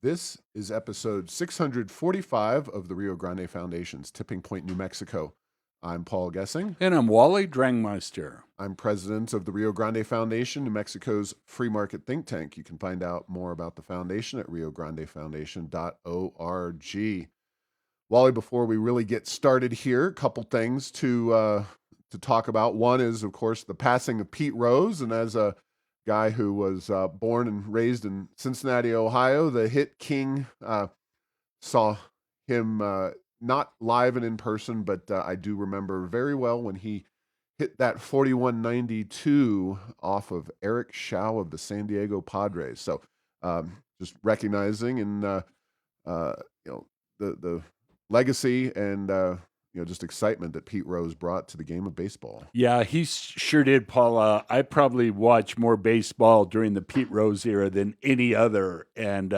This is episode 645 of the Rio Grande Foundation's Tipping Point, New Mexico. I'm Paul Gessing. And I'm Wally Drangmeister. I'm president of the Rio Grande Foundation, New Mexico's free market think tank. You can find out more about the foundation at riograndefoundation.org. Wally, before we really get started here, a couple things to talk about. One is, of course, the passing of Pete Rose, and as a guy who was born and raised in Cincinnati, Ohio, the hit king, saw him not live and in person, but I do remember very well when he hit that 41-92 off of Eric Shao of the San Diego Padres. So just recognizing and the legacy and just excitement that Pete Rose brought to the game of baseball. Yeah, he sure did, Paul. I probably watched more baseball during the Pete Rose era than any other. And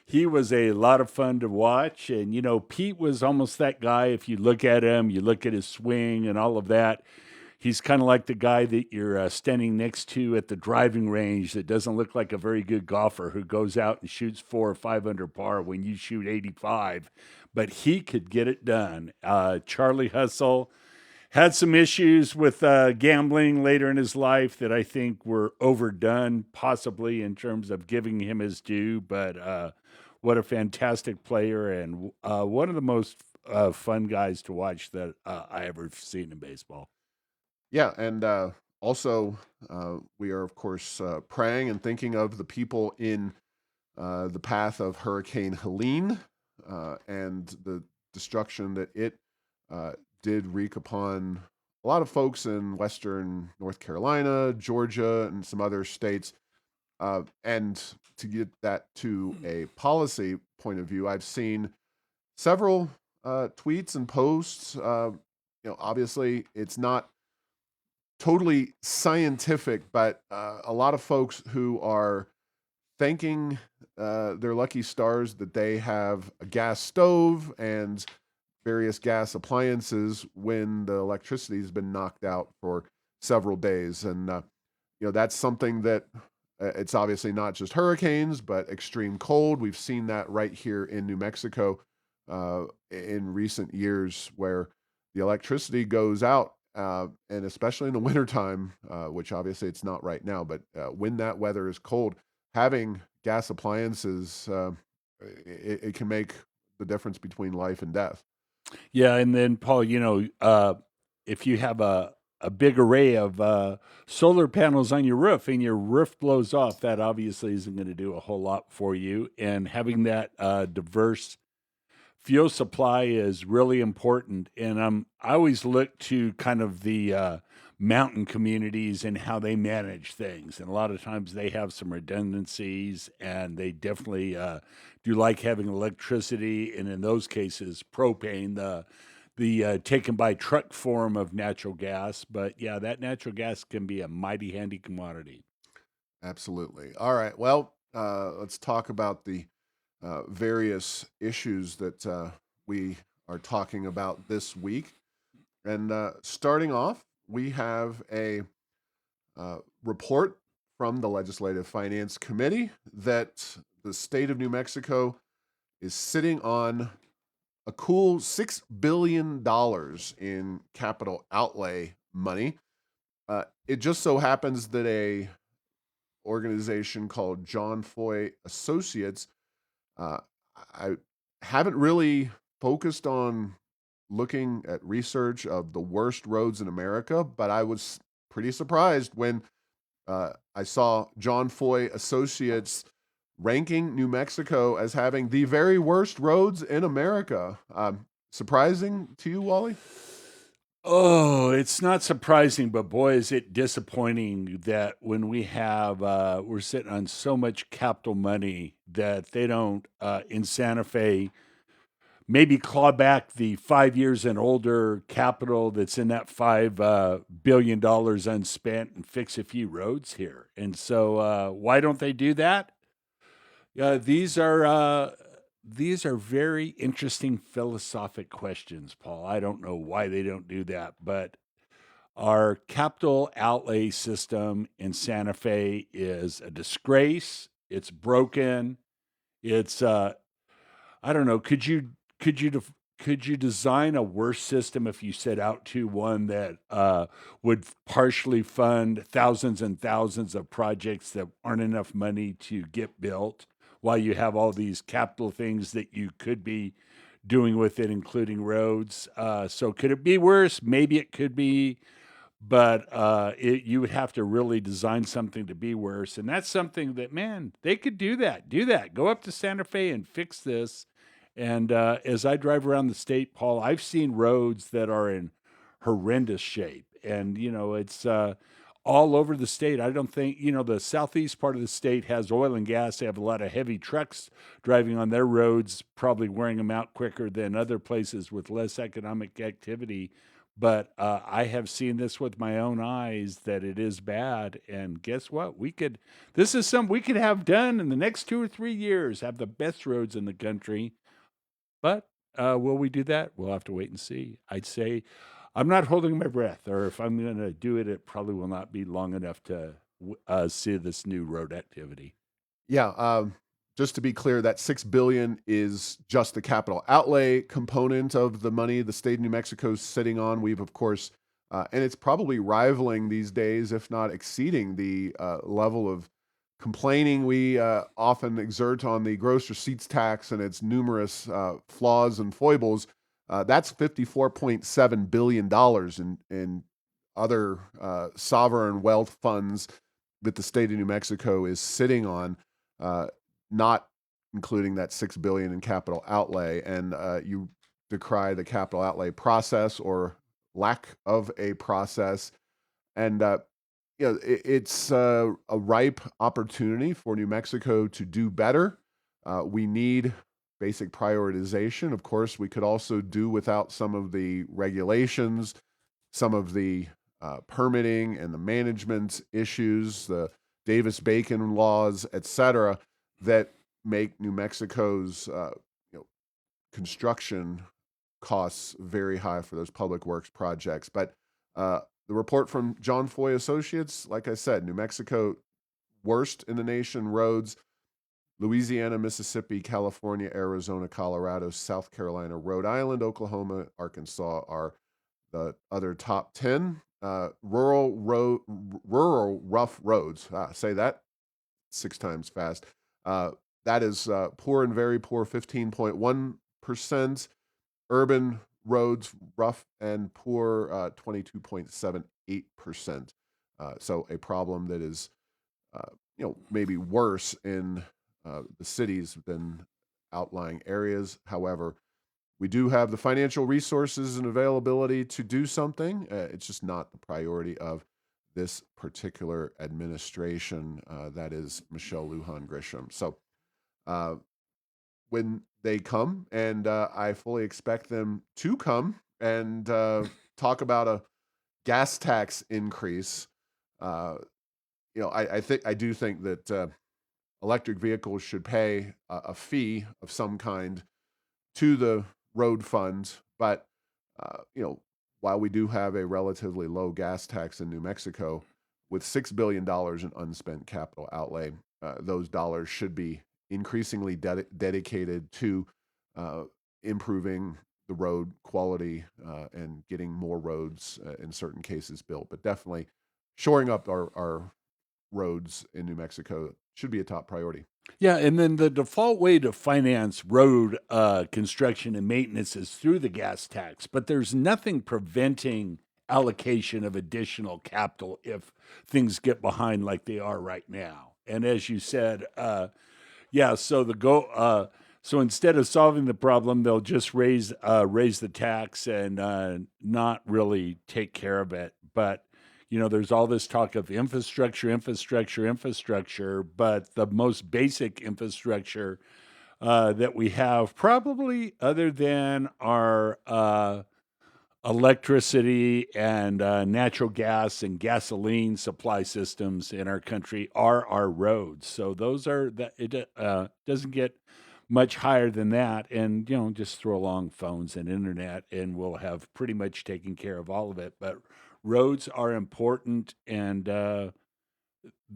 he was a lot of fun to watch. And, Pete was almost that guy. If you look at him, you look at his swing and all of that, he's kind of like the guy that you're standing next to at the driving range that doesn't look like a very good golfer who goes out and shoots 4 or 5 under par when you shoot 85. But he could get it done. Charlie Hustle had some issues with gambling later in his life that I think were overdone, possibly in terms of giving him his due. But what a fantastic player and one of the most fun guys to watch that I ever seen in baseball. Yeah, and also we are, of course, praying and thinking of the people in the path of Hurricane Helene and the destruction that it did wreak upon a lot of folks in western North Carolina, Georgia, and some other states. And to get that to a policy point of view, I've seen several tweets and posts. Obviously, it's not totally scientific, but a lot of folks who are thanking their lucky stars that they have a gas stove and various gas appliances when the electricity has been knocked out for several days. And, that's something that it's obviously not just hurricanes, but extreme cold. We've seen that right here in New Mexico in recent years where the electricity goes out. And especially in the wintertime, which obviously it's not right now, but when that weather is cold, having gas appliances, it can make the difference between life and death. Yeah, and then Paul, if you have a big array of solar panels on your roof and your roof blows off, that obviously isn't going to do a whole lot for you. And having that diverse fuel supply is really important. And I always look to kind of the mountain communities and how they manage things. And a lot of times they have some redundancies and they definitely do like having electricity. And in those cases, propane, the taken by truck form of natural gas. But yeah, that natural gas can be a mighty handy commodity. Absolutely. All right. Well, let's talk about the various issues that we are talking about this week. And starting off, we have a report from the Legislative Finance Committee that the state of New Mexico is sitting on a cool $6 billion in capital outlay money. It just so happens that a organization called John Foy Associates, I haven't really focused on looking at research of the worst roads in America, but I was pretty surprised when I saw John Foy Associates ranking New Mexico as having the very worst roads in America. Surprising to you, Wally? Oh, it's not surprising, but boy, is it disappointing that when we have, we're sitting on so much capital money that they don't, in Santa Fe, maybe claw back the 5 years and older capital that's in that $5 billion unspent and fix a few roads here. And so, why don't they do that? Yeah, these are very interesting philosophic questions, Paul. I don't know why they don't do that, but our capital outlay system in Santa Fe is a disgrace. It's broken. It's I don't know. Could you design a worse system if you set out to one that would partially fund thousands and thousands of projects that aren't enough money to get built, while you have all these capital things that you could be doing with it, including roads? So could it be worse? Maybe it could be, but you would have to really design something to be worse, and that's something that, man, they could do that. Do that. Go up to Santa Fe and fix this. And as I drive around the state, Paul, I've seen roads that are in horrendous shape, and it's all over the state. I don't think the southeast part of the state has oil and gas. They have a lot of heavy trucks driving on their roads, probably wearing them out quicker than other places with less economic activity. But I have seen this with my own eyes that it is bad. And guess what? This is something we could have done in the next 2 or 3 years, have the best roads in the country. But will we do that? We'll have to wait and see. I'd say I'm not holding my breath, or if I'm going to do it, it probably will not be long enough to see this new road activity. Yeah, just to be clear, that 6 billion is just the capital outlay component of the money the state of New Mexico is sitting on. We've, of course, and it's probably rivaling these days, if not exceeding the level of complaining we often exert on the gross receipts tax and its numerous flaws and foibles. That's $54.7 billion in other sovereign wealth funds that the state of New Mexico is sitting on, not including that 6 billion in capital outlay. And you decry the capital outlay process or lack of a process. And it's a ripe opportunity for New Mexico to do better. We need basic prioritization. Of course, we could also do without some of the regulations, some of the permitting and the management issues, the Davis-Bacon laws, et cetera, that make New Mexico's construction costs very high for those public works projects. But the report from John Foy Associates, like I said, New Mexico, worst in the nation roads. Louisiana, Mississippi, California, Arizona, Colorado, South Carolina, Rhode Island, Oklahoma, Arkansas are the other top 10. Rural rough roads. Say that 6 times fast. That is poor and very poor, 15.1%. Urban roads, rough and poor, 22.78%. So a problem that is, maybe worse in the cities than outlying areas. However, we do have the financial resources and availability to do something. It's just not the priority of this particular administration, that is Michelle Lujan Grisham. So when they come, and I fully expect them to come and talk about a gas tax increase, I do think that electric vehicles should pay a fee of some kind to the road fund. But while we do have a relatively low gas tax in New Mexico, with $6 billion in unspent capital outlay, those dollars should be increasingly dedicated to improving the road quality and getting more roads in certain cases built. But definitely shoring up our roads in New Mexico should be a top priority. Yeah, and then the default way to finance road construction and maintenance is through the gas tax, but there's nothing preventing allocation of additional capital if things get behind like they are right now. And as you said, yeah, so instead of solving the problem, they'll just raise the tax and not really take care of it. But there's all this talk of infrastructure, infrastructure, infrastructure, but the most basic infrastructure that we have, probably other than our electricity and natural gas and gasoline supply systems in our country, are our roads. So those are that it doesn't get much higher than that, and just throw along phones and internet, and we'll have pretty much taken care of all of it. But roads are important, and th-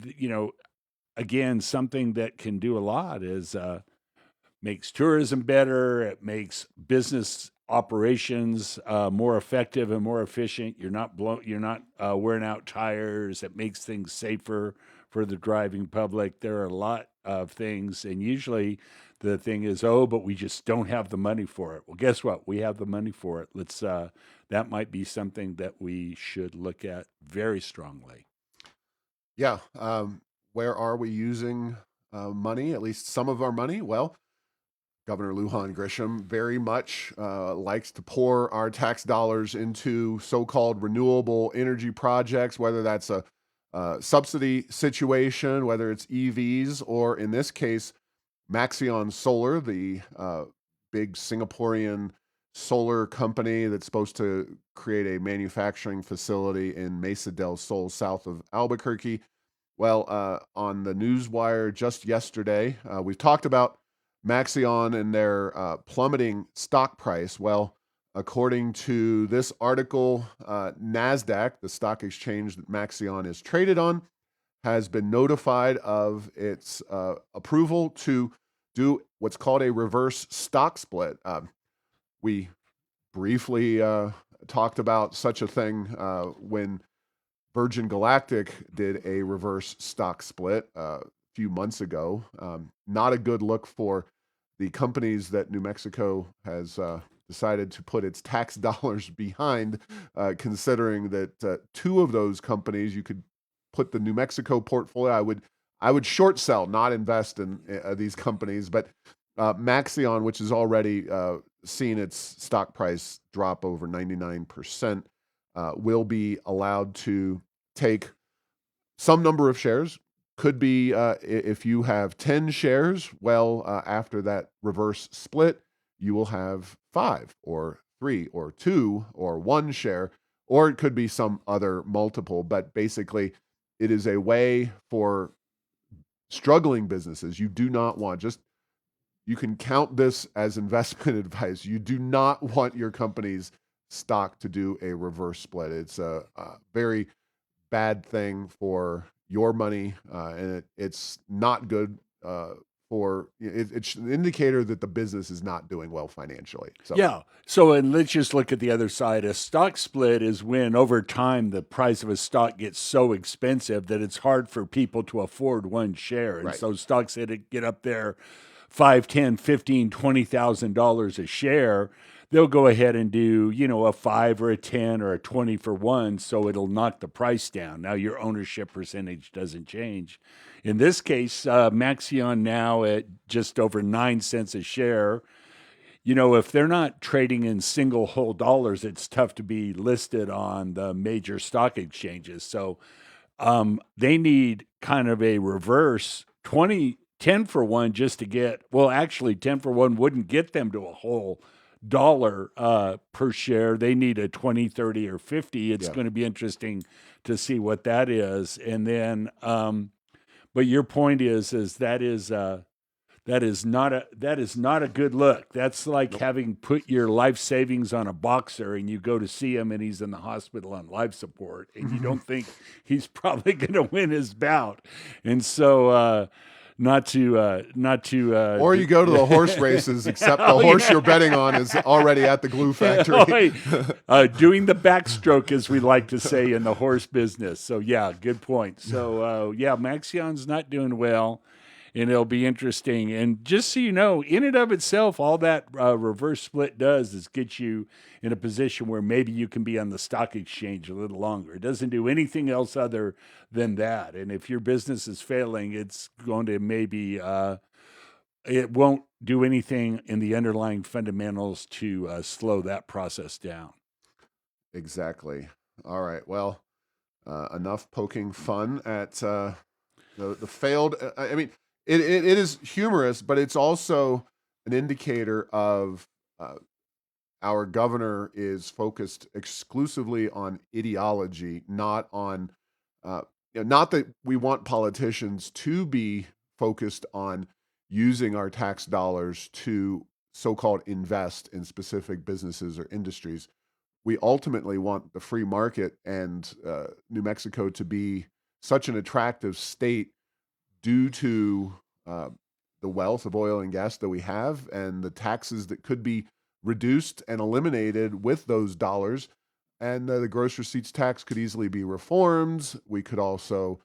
you know, again, something that can do a lot is makes tourism better. It makes business operations more effective and more efficient. You're not wearing out tires. It makes things safer for the driving public. There are a lot of things, and usually the thing is, oh, but we just don't have the money for it. Well, guess what? We have the money for it. Let's. That might be something that we should look at very strongly. Yeah. Where are we using money? At least some of our money. Well, Governor Lujan Grisham very much likes to pour our tax dollars into so-called renewable energy projects, whether that's a subsidy situation, whether it's EVs, or in this case, Maxeon Solar, the big Singaporean solar company that's supposed to create a manufacturing facility in Mesa del Sol, south of Albuquerque. Well, on the newswire just yesterday, we've talked about Maxeon and their plummeting stock price. Well, according to this article, NASDAQ, the stock exchange that Maxeon is traded on, has been notified of its approval to do what's called a reverse stock split. We briefly talked about such a thing when Virgin Galactic did a reverse stock split a few months ago. Not a good look for the companies that New Mexico has decided to put its tax dollars behind, considering that two of those companies you could put the New Mexico portfolio. I would short sell, not invest in these companies, but Maxeon, which has already seen its stock price drop over 99%, will be allowed to take some number of shares. Could be if you have 10 shares, well, after that reverse split, you will have 5 or 3 or 2 or 1 share, or it could be some other multiple. But basically, it is a way for struggling businesses. You do not want, just you can count this as investment advice. You do not want your company's stock to do a reverse split. It's a very bad thing for your money, and it's not good it's an indicator that the business is not doing well financially. So Yeah. So, and let's just look at the other side. A stock split is when over time the price of a stock gets so expensive that it's hard for people to afford one share. And right. so stocks that get up there 5, 10, 15, $20,000 a share, they'll go ahead and do, a 5 or a 10 or a 20 for one. So it'll knock the price down. Now your ownership percentage doesn't change. In this case, Maxeon now at just over 9 cents a share. If they're not trading in single whole dollars, it's tough to be listed on the major stock exchanges. So they need kind of a reverse 10 for one just to get, well, actually 10 for one wouldn't get them to a whole dollar per share. They need a 20, 30, or 50. It's Yeah. going to be interesting to see what that is. And then, but your point is that is not a good look. That's like having put your life savings on a boxer and you go to see him and he's in the hospital on life support and you don't think he's probably going to win his bout. And so not to or you go to the horse races, except the horse you're betting on is already at the glue factory. Doing the backstroke, as we like to say in the horse business. So yeah, good point. So Maxeon's not doing well. And it'll be interesting. And just so you know, in and of itself, all that reverse split does is get you in a position where maybe you can be on the stock exchange a little longer. It doesn't do anything else other than that. And if your business is failing, it's going to maybe, it won't do anything in the underlying fundamentals to slow that process down. Exactly. All right. Well, enough poking fun at the failed. I mean, it is humorous, but it's also an indicator of our governor is focused exclusively on ideology, not on, not that we want politicians to be focused on using our tax dollars to so-called invest in specific businesses or industries. We ultimately want the free market and New Mexico to be such an attractive state due to the wealth of oil and gas that we have and the taxes that could be reduced and eliminated with those dollars. And the gross receipts tax could easily be reformed. We could also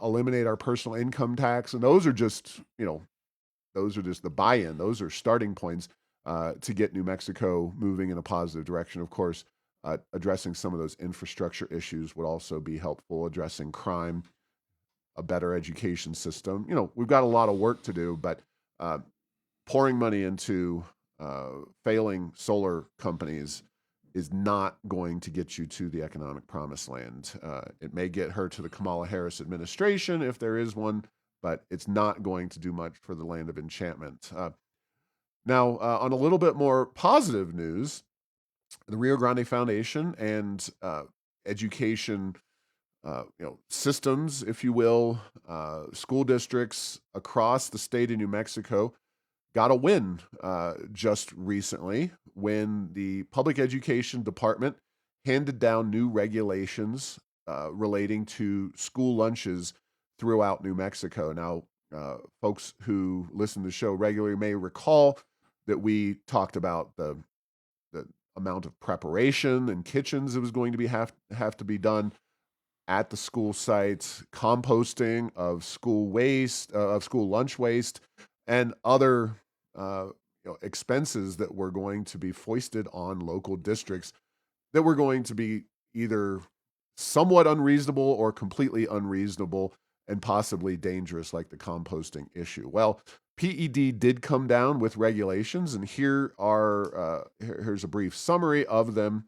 eliminate our personal income tax. And those are just, those are just the buy-in. Those are starting points to get New Mexico moving in a positive direction. Of course, addressing some of those infrastructure issues would also be helpful, addressing crime, a better education system. We've got a lot of work to do, but pouring money into failing solar companies is not going to get you to the economic promised land. It may get her to the Kamala Harris administration if there is one, but it's not going to do much for the land of enchantment. Now, on a little bit more positive news, the Rio Grande Foundation and education systems, if you will, school districts across the state of New Mexico got a win just recently when the public education department handed down new regulations relating to school lunches throughout New Mexico. Now, folks who listen to the show regularly may recall that we talked about the amount of preparation and kitchens that was going to be have to be done at the school sites, composting of school waste, of school lunch waste, and other expenses that were going to be foisted on local districts that were going to be either somewhat unreasonable or completely unreasonable and possibly dangerous, like the composting issue. Well, PED did come down with regulations, and here's a brief summary of them.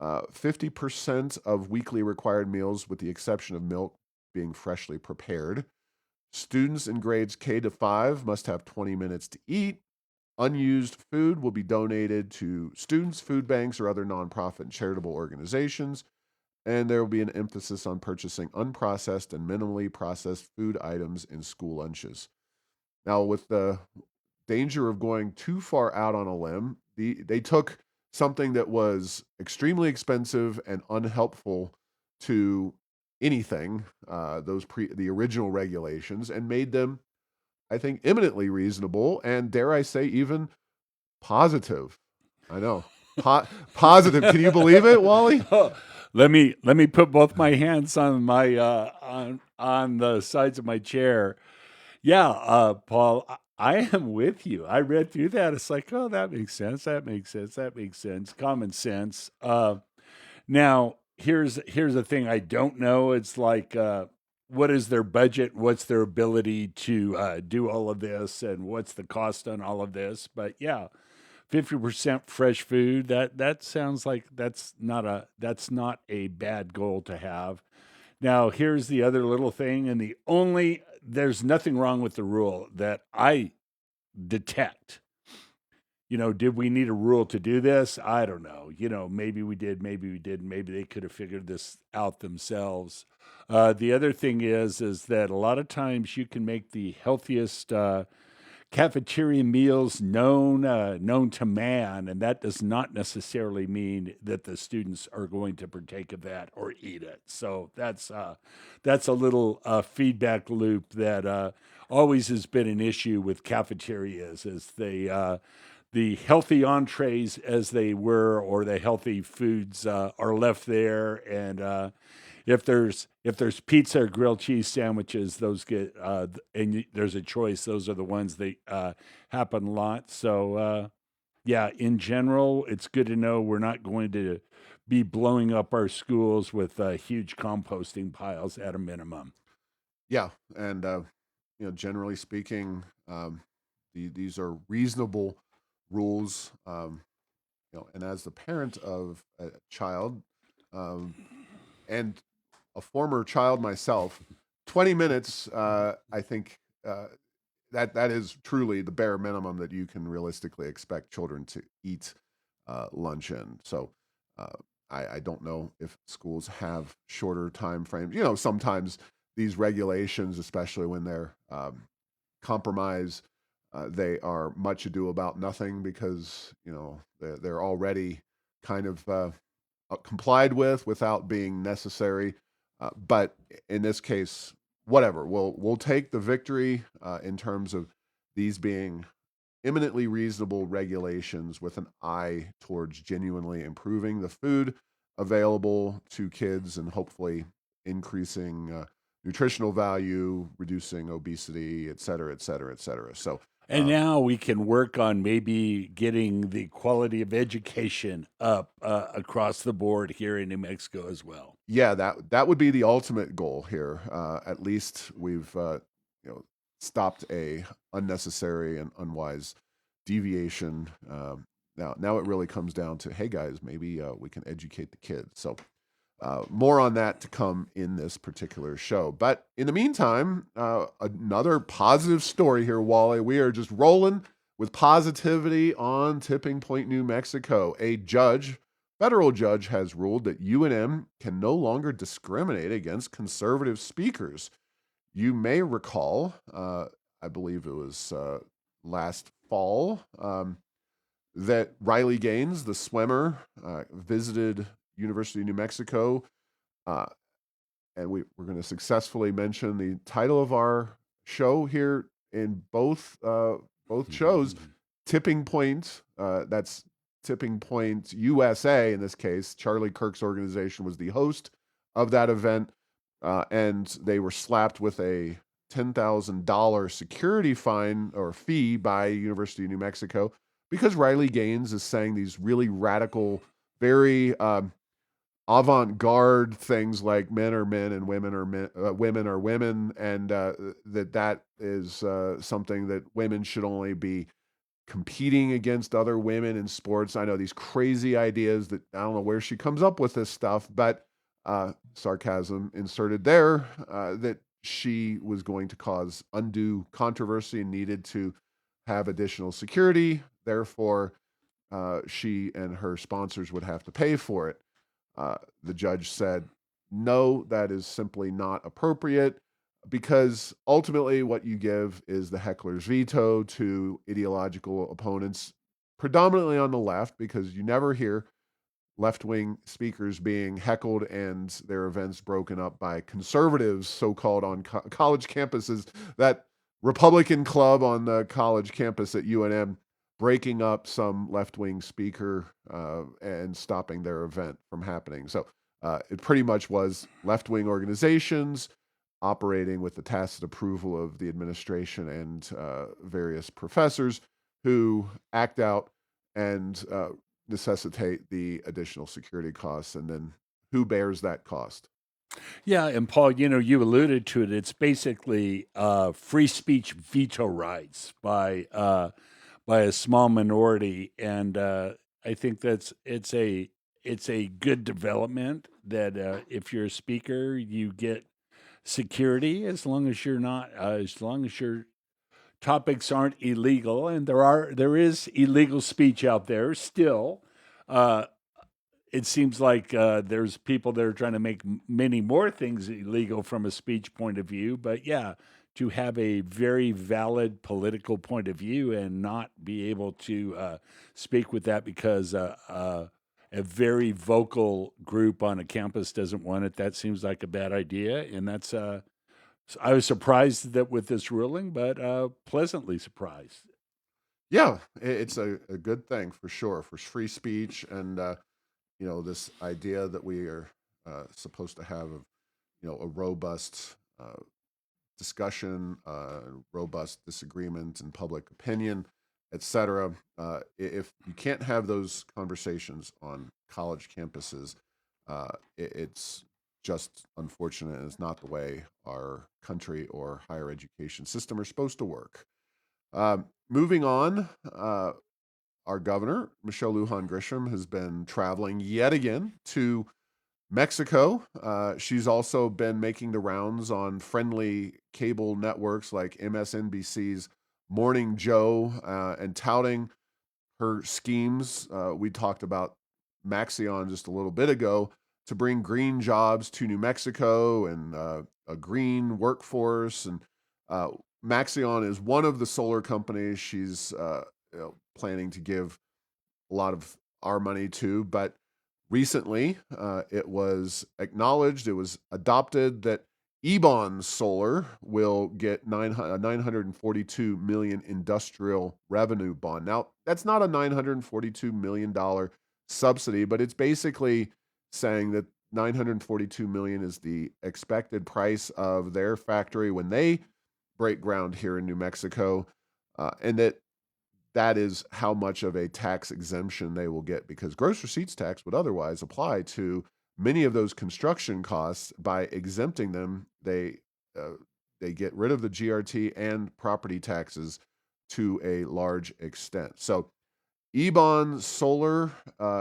50% of weekly required meals, with the exception of milk, being freshly prepared. Students in grades K to 5 must have 20 minutes to eat. Unused food will be donated to students, food banks, or other nonprofit and charitable organizations. And there will be an emphasis on purchasing unprocessed and minimally processed food items in school lunches. Now, with the danger of going too far out on a limb, they took something that was extremely expensive and unhelpful to anything, the original regulations, and made them, I think, eminently reasonable and, dare I say, even positive. I know. Positive. Can you believe it, Wally? Let me put both my hands on my on the sides of my chair. Yeah, Paul, I am with you. I read through that. It's like, oh, that makes sense. That makes sense. That makes sense. Common sense. Now, here's the thing I don't know. It's like, what is their budget? What's their ability to do all of this, and what's the cost on all of this? But yeah, 50% fresh food. That sounds like that's not a bad goal to have. Now, here's the other little thing, and there's nothing wrong with the rule that I detect. Did we need a rule to do this? I don't know. Maybe we did, maybe we didn't. Maybe they could have figured this out themselves. The other thing is that a lot of times you can make the healthiest cafeteria meals known to man, and that does not necessarily mean that the students are going to partake of that or eat it. So that's a little feedback loop that always has been an issue with cafeterias, is the healthy entrees as they were, or the healthy foods are left there, and if there's pizza or grilled cheese sandwiches, those get there's a choice. Those are the ones that happen a lot. So yeah, in general, it's good to know we're not going to be blowing up our schools with huge composting piles at a minimum. Yeah, and generally speaking, these are reasonable rules. And as the parent of a child, and a former child myself, 20 minutes, I think that is truly the bare minimum that you can realistically expect children to eat lunch in. So uh, I don't know if schools have shorter time frames. Sometimes these regulations, especially when they're compromise, they are much ado about nothing, because they're already kind of complied with without being necessary. But in this case, whatever, we'll take the victory in terms of these being eminently reasonable regulations with an eye towards genuinely improving the food available to kids and hopefully increasing nutritional value, reducing obesity, et cetera, et cetera, et cetera. So, And now we can work on maybe getting the quality of education up across the board here in New Mexico as well. yeah, that would be the ultimate goal here. At least we've stopped a unnecessary and unwise deviation. Now it really comes down to, hey guys, maybe we can educate the kids. So more on that to come in this particular show. But in the meantime, another positive story here, Wally. We are just rolling with positivity on Tipping Point, New Mexico. Federal judge has ruled that UNM can no longer discriminate against conservative speakers. You may recall, I believe it was last fall, that Riley Gaines, the swimmer, visited University of New Mexico, uh, and we're going to successfully mention the title of our show here in both shows, Tipping Point. That's Tipping Point USA in this case. Charlie Kirk's organization was the host of that event, and they were slapped with a $10,000 security fine or fee by University of New Mexico because Riley Gaines is saying these really radical, very avant-garde things like men are men and women are women are women, and that is something that women should only be competing against other women in sports. I know these crazy ideas that I don't know where she comes up with this stuff, but sarcasm inserted there, that she was going to cause undue controversy and needed to have additional security. Therefore, she and her sponsors would have to pay for it. The judge said, no, that is simply not appropriate because ultimately what you give is the heckler's veto to ideological opponents, predominantly on the left, because you never hear left-wing speakers being heckled and their events broken up by conservatives, so-called on college campuses. That Republican club on the college campus at UNM breaking up some left-wing speaker and stopping their event from happening. So it pretty much was left-wing organizations operating with the tacit approval of the administration and various professors who act out and necessitate the additional security costs. And then who bears that cost? Yeah, and Paul, you alluded to it. It's basically free speech veto rights by a small minority, and I think it's a good development that if you're a speaker, you get security as long as you're not as long as your topics aren't illegal, and there is illegal speech out there still. Uh, it seems like there's people that are trying to make many more things illegal from a speech point of view. But yeah, to have a very valid political point of view and not be able to speak with that because a very vocal group on a campus doesn't want it, that seems like a bad idea. And that's I was surprised that with this ruling, but pleasantly surprised. Yeah, it's a good thing for sure for free speech and this idea that we are supposed to have a robust discussion, robust disagreement and public opinion, etc. If you can't have those conversations on college campuses, it's just unfortunate, and it's not the way our country or higher education system are supposed to work. Moving on, our governor, Michelle Lujan Grisham, has been traveling yet again to Mexico. She's also been making the rounds on friendly cable networks like MSNBC's Morning Joe and touting her schemes. We talked about Maxeon just a little bit ago to bring green jobs to New Mexico and a green workforce. And uh, Maxeon is one of the solar companies she's planning to give a lot of our money to. But recently, it was acknowledged, it was adopted that Ebon Solar will get 942 million industrial revenue bond. Now, that's not a $942 million subsidy, but it's basically saying that 942 million is the expected price of their factory when they break ground here in New Mexico, and that is how much of a tax exemption they will get, because gross receipts tax would otherwise apply to many of those construction costs. By exempting them, they get rid of the GRT and property taxes to a large extent. So Ebon Solar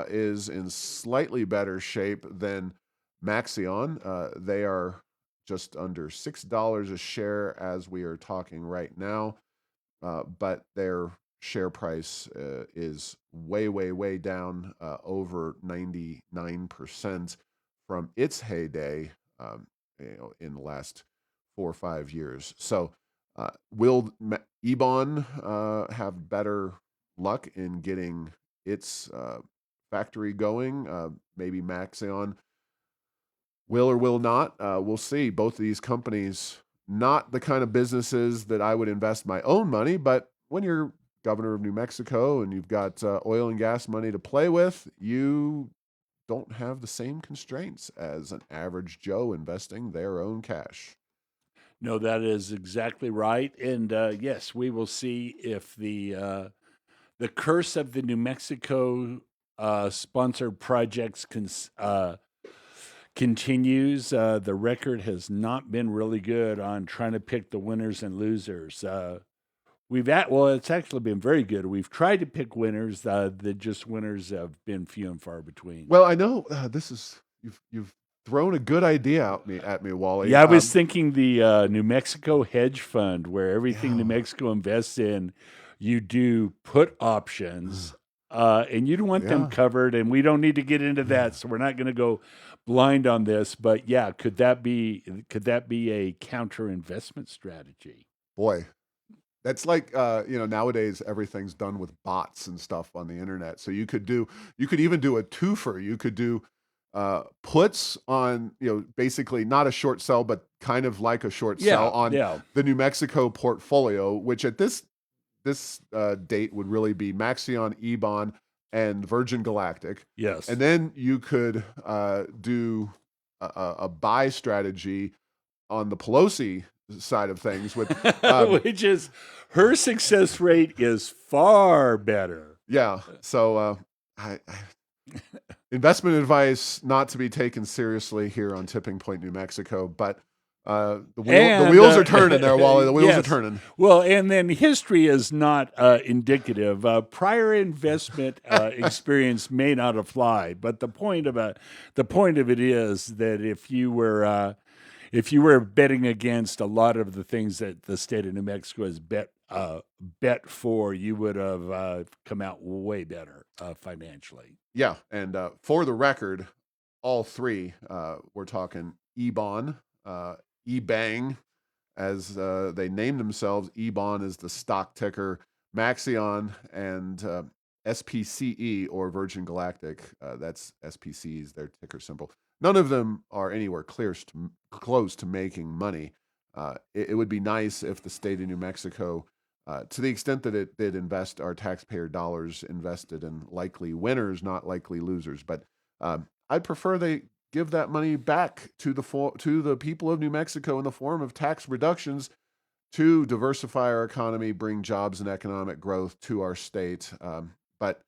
is in slightly better shape than Maxeon. They are just under $6 a share as we are talking right now, but their share price is way, way, way down, over 99% from its heyday, in the last 4 or 5 years. So, will Ebon have better luck in getting its factory going? Maybe Maxeon will or will not. We'll see. Both of these companies, not the kind of businesses that I would invest my own money, but when you're governor of New Mexico and you've got oil and gas money to play with, you don't have the same constraints as an average Joe investing their own cash. No, that is exactly right. And yes, we will see if the curse of the New Mexico sponsored projects continues. The record has not been really good on trying to pick the winners and losers. It's actually been very good. We've tried to pick winners. The just winners have been few and far between. Well, I know this is you've thrown a good idea at me, Wally. Yeah, I was thinking the New Mexico hedge fund, where everything New Yeah. Mexico invests in, you do put options, and you don't want them Yeah. covered. And we don't need to get into that, so we're not going to go blind on this. But yeah, could that be a counter investment strategy? Boy, that's like nowadays everything's done with bots and stuff on the internet. So you could even do a twofer. You could do puts on, basically not a short sell, but kind of like a short sell on the New Mexico portfolio, which at this date would really be Maxeon, Ebon, and Virgin Galactic. Yes. And then you could do a buy strategy on the Pelosi side of things with which is her success rate is far better. Yeah. So investment advice not to be taken seriously here on Tipping Point, New Mexico, but the wheels are turning there, Wally. The wheels are turning. Well, and then history is not indicative. Prior investment experience may not apply, but the point of it is that if you were betting against a lot of the things that the state of New Mexico has bet for, you would have come out way better financially. Yeah, and for the record, all three, we're talking Ebon, eBang, as they named themselves. Ebon is the stock ticker. Maxeon and SPCE, or Virgin Galactic, that's SPC's their ticker symbol. None of them are anywhere close to making money. It would be nice if the state of New Mexico, to the extent that it did invest our taxpayer dollars, invested in likely winners, not likely losers. But I'd prefer they give that money back to the people of New Mexico in the form of tax reductions to diversify our economy, bring jobs and economic growth to our state. But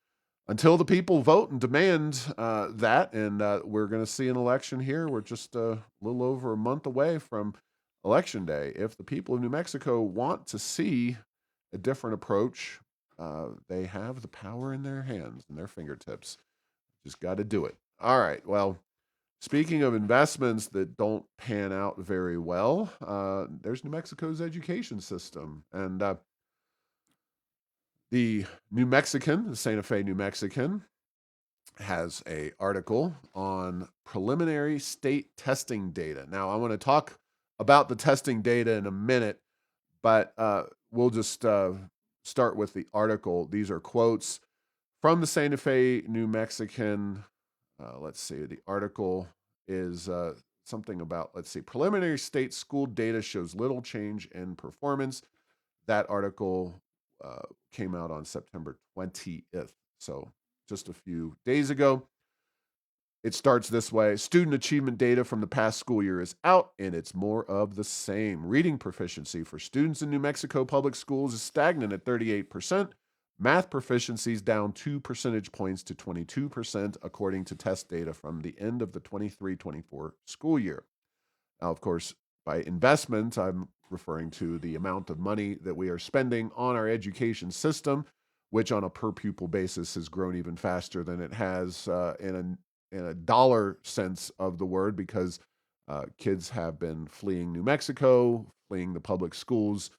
until the people vote and demand that, and we're going to see an election here. We're just a little over a month away from Election Day. If the people of New Mexico want to see a different approach, they have the power in their hands and their fingertips. Just got to do it. All right. Well, speaking of investments that don't pan out very well, there's New Mexico's education system. And the Santa Fe New Mexican, has an article on preliminary state testing data. Now, I want to talk about the testing data in a minute, but we'll just start with the article. These are quotes from the Santa Fe New Mexican. Let's see. The article is something about, let's see, preliminary state school data shows little change in performance. That article came out on September 20th, so just a few days ago. It starts this way: student achievement data from the past school year is out, and it's more of the same. Reading proficiency for students in New Mexico public schools is stagnant at 38%. Math proficiency is down 2 percentage points to 22%, according to test data from the end of the 23-24 school year. Now, of course, by investment, I'm referring to the amount of money that we are spending on our education system, which on a per pupil basis has grown even faster than it has in a dollar sense of the word, because kids have been fleeing New Mexico, fleeing the public schools,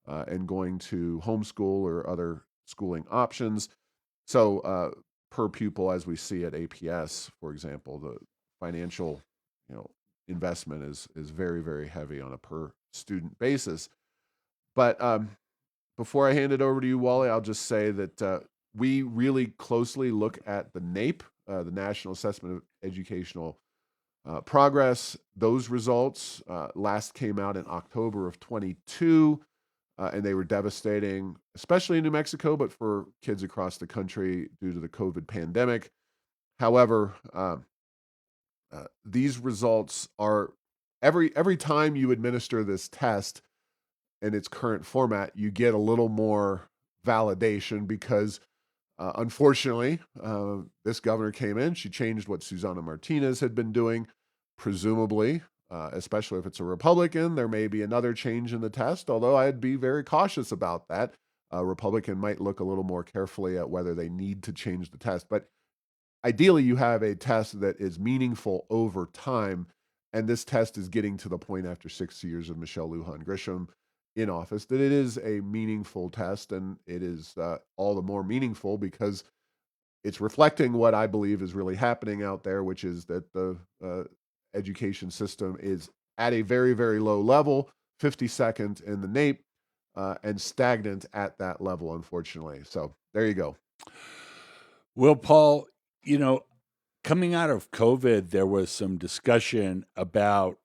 and going to homeschool or other schooling options. So per pupil, as we see at APS, for example, the financial, you know, investment is very, very heavy on a per student basis. But before I hand it over to you, Wally, I'll just say that we really closely look at the NAEP, the National Assessment of Educational Progress. Those results last came out in October of 22, and they were devastating, especially in New Mexico, but for kids across the country due to the COVID pandemic. However, these results are every time you administer this test in its current format, you get a little more validation because, unfortunately, this governor came in. She changed what Susana Martinez had been doing. Presumably, especially if it's a Republican, there may be another change in the test, although I'd be very cautious about that. A Republican might look a little more carefully at whether they need to change the test. But ideally, you have a test that is meaningful over time. And this test is getting to the point after 6 years of Michelle Lujan Grisham in office that it is a meaningful test. And it is all the more meaningful because it's reflecting what I believe is really happening out there, which is that the education system is at a very, very low level, 52nd in the NAEP, and stagnant at that level, unfortunately. So there you go. Well, Paul, you know, coming out of COVID, there was some discussion about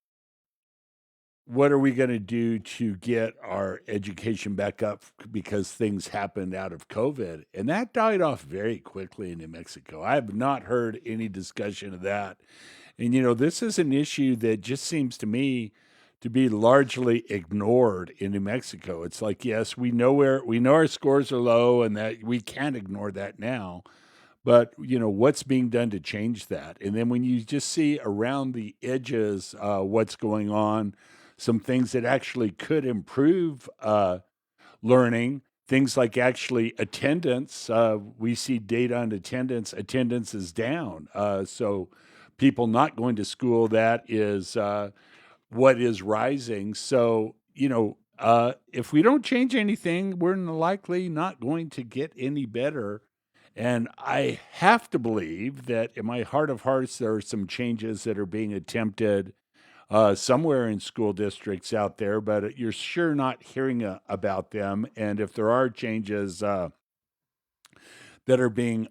what are we going to do to get our education back up because things happened out of COVID. And that died off very quickly in New Mexico. I have not heard any discussion of that. And, you know, this is an issue that just seems to me to be largely ignored in New Mexico. It's like, yes, we know our scores are low and that we can't ignore that now. But you know what's being done to change that, and then when you just see around the edges what's going on, some things that actually could improve learning, things like actually attendance. We see data on attendance. Attendance is down, so people not going to school, that is what is rising. So you know. If we don't change anything, we're likely not going to get any better, and I have to believe that in my heart of hearts, there are some changes that are being attempted somewhere in school districts out there, but you're sure not hearing about them. And if there are changes that are being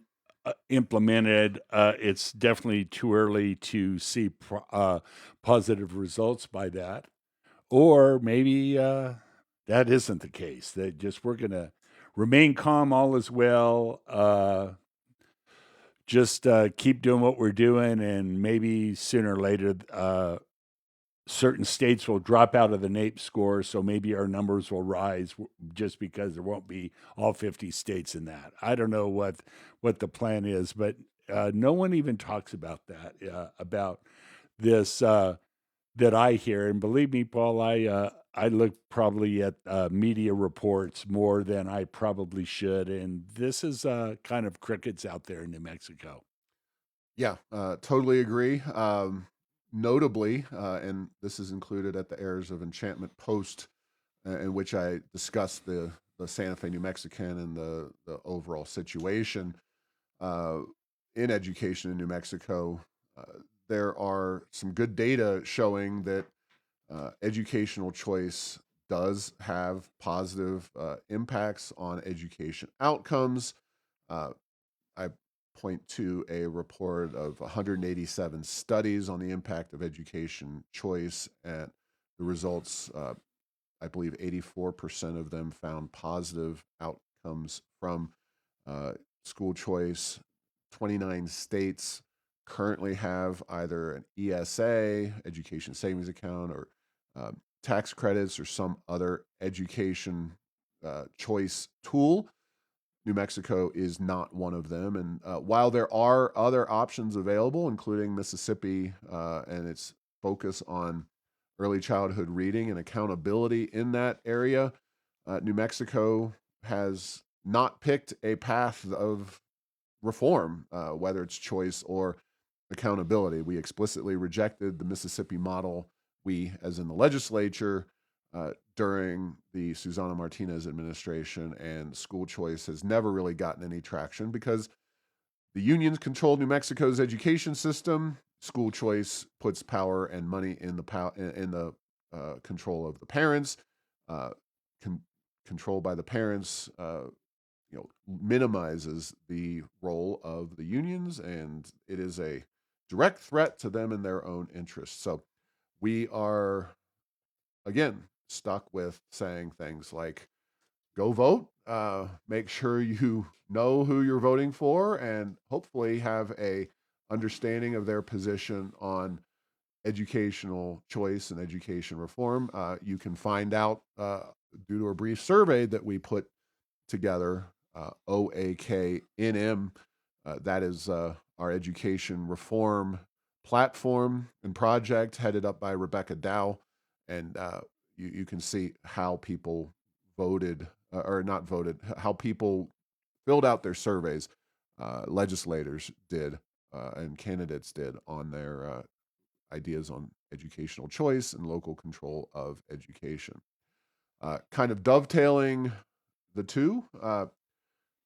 implemented, it's definitely too early to see positive results by that. Or maybe that isn't the case, that just we're going to remain calm, all is well. Just keep doing what we're doing, and maybe sooner or later, certain states will drop out of the NAEP score, so maybe our numbers will rise just because there won't be all 50 states in that. I don't know what the plan is, but no one even talks about that, about this that I hear. And believe me, Paul, I look probably at media reports more than I probably should, and this is kind of crickets out there in New Mexico. Yeah, totally agree. Notably, and this is included at the Heirs of Enchantment post, in which I discussed the Santa Fe, New Mexican, and the overall situation uh, in education in New Mexico. There are some good data showing that educational choice does have positive impacts on education outcomes. Uh, I point to a report of 187 studies on the impact of education choice, and the results, I believe 84% of them found positive outcomes from uh, school choice. 29 states currently have either an ESA, education savings account, or uh, tax credits, or some other education choice tool. New Mexico is not one of them. And while there are other options available, including Mississippi and its focus on early childhood reading and accountability in that area, New Mexico has not picked a path of reform, whether it's choice or accountability. We explicitly rejected the Mississippi model, we, as in the legislature, during the Susana Martinez administration, and school choice has never really gotten any traction because the unions control New Mexico's education system. School choice puts power and money in the control of the parents. Uh, Control by the parents, minimizes the role of the unions, and it is a direct threat to them and their own interests. So we are again stuck with saying things like, go vote, make sure you know who you're voting for, and hopefully have a understanding of their position on educational choice and education reform. You can find out due to a brief survey that we put together, OAKNM. That is our education reform platform and project headed up by Rebecca Dow. And you can see how people voted, or not voted, how people filled out their surveys. Legislators did, and candidates did, on their ideas on educational choice and local control of education. Kind of dovetailing the two,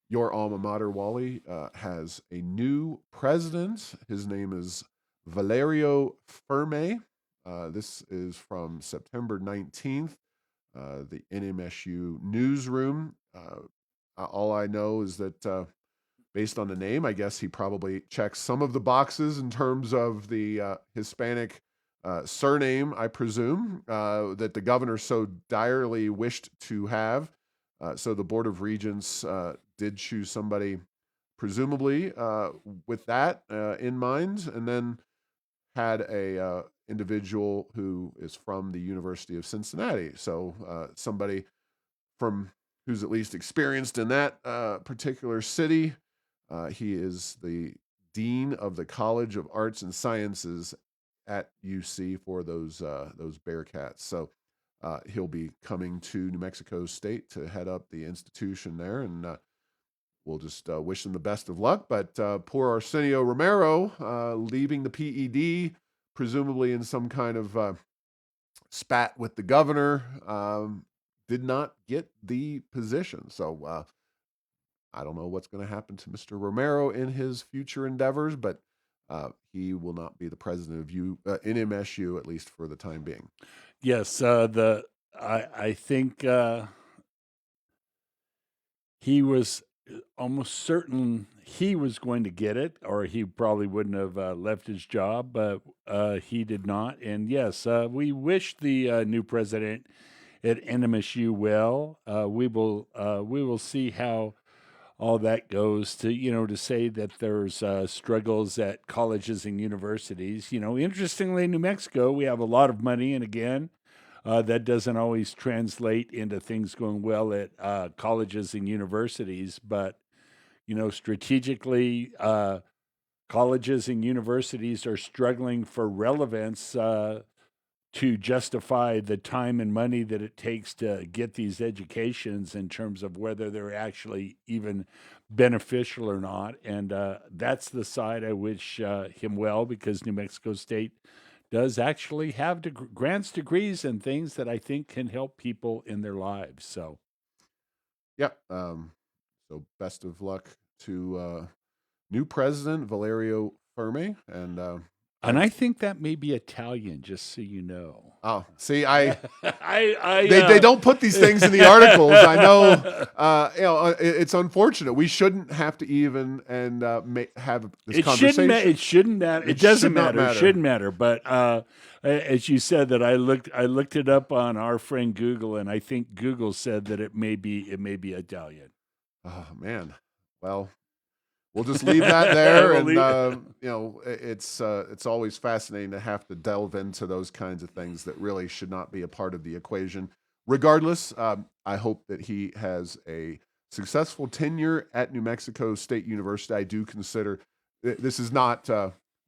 your alma mater, Wally, has a new president. His name is Valerio Ferme. This is from September 19th, the NMSU newsroom. All I know is that based on the name, I guess he probably checks some of the boxes in terms of the Hispanic surname, I presume, that the governor so direly wished to have. So the Board of Regents did choose somebody, presumably with that in mind, and then had a individual who is from the University of Cincinnati. So somebody from who's at least experienced in that particular city. He is the dean of the College of Arts and Sciences at UC for those Bearcats. So he'll be coming to New Mexico State to head up the institution there, and we'll just wish him the best of luck. But poor Arsenio Romero, leaving the PED, presumably in some kind of spat with the governor, did not get the position. So I don't know what's going to happen to Mr. Romero in his future endeavors, but he will not be the president of NMSU, at least for the time being. Yes, I think he was almost certain he was going to get it, or he probably wouldn't have left his job, but he did not. And yes, we wish the new president at NMSU well. We will see how all that goes. To say that there's struggles at colleges and universities. Interestingly, in New Mexico, we have a lot of money, and again, that doesn't always translate into things going well at colleges and universities. But strategically, colleges and universities are struggling for relevance to justify the time and money that it takes to get these educations in terms of whether they're actually even beneficial or not. And that's the side I wish him well, because New Mexico State does actually have grants degrees and things that I think can help people in their lives. So, yeah. So best of luck to new president Valerio Ferme, and and I think that may be Italian, just so you know. Oh, see, they I don't put these things in the articles. I know, it's unfortunate. We shouldn't have to even have this conversation. It shouldn't matter. It should doesn't not matter. It shouldn't matter. But as you said, that I looked it up on our friend Google, and I think Google said that it may be Italian. Oh man, well, we'll just leave that there, We'll and leave- it's always fascinating to have to delve into those kinds of things that really should not be a part of the equation. Regardless, I hope that he has a successful tenure at New Mexico State University. I do consider this is not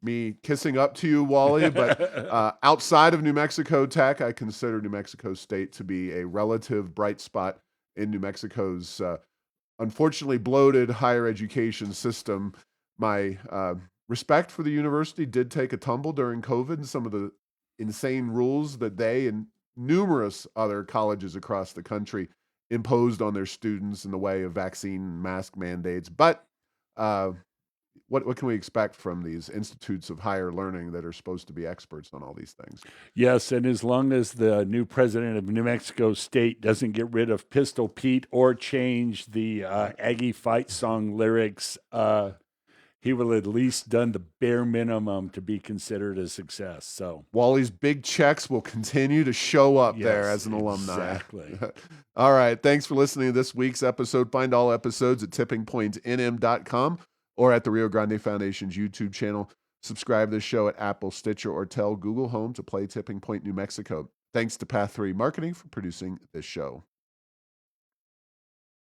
me kissing up to you, Wally, but outside of New Mexico Tech, I consider New Mexico State to be a relative bright spot in New Mexico's unfortunately bloated higher education system. My respect for the university did take a tumble during COVID, and some of the insane rules that they and numerous other colleges across the country imposed on their students in the way of vaccine and mask mandates. But what can we expect from these institutes of higher learning that are supposed to be experts on all these things? Yes, and as long as the new president of New Mexico State doesn't get rid of Pistol Pete or change the Aggie fight song lyrics, he will at least done the bare minimum to be considered a success. So Wally's big checks will continue to show up there as an alumni. Exactly. All right. Thanks for listening to this week's episode. Find all episodes at tippingpointnm.com or at the Rio Grande Foundation's YouTube channel. Subscribe to the show at Apple, Stitcher, or tell Google Home to play Tipping Point New Mexico. Thanks to Path 3 Marketing for producing this show.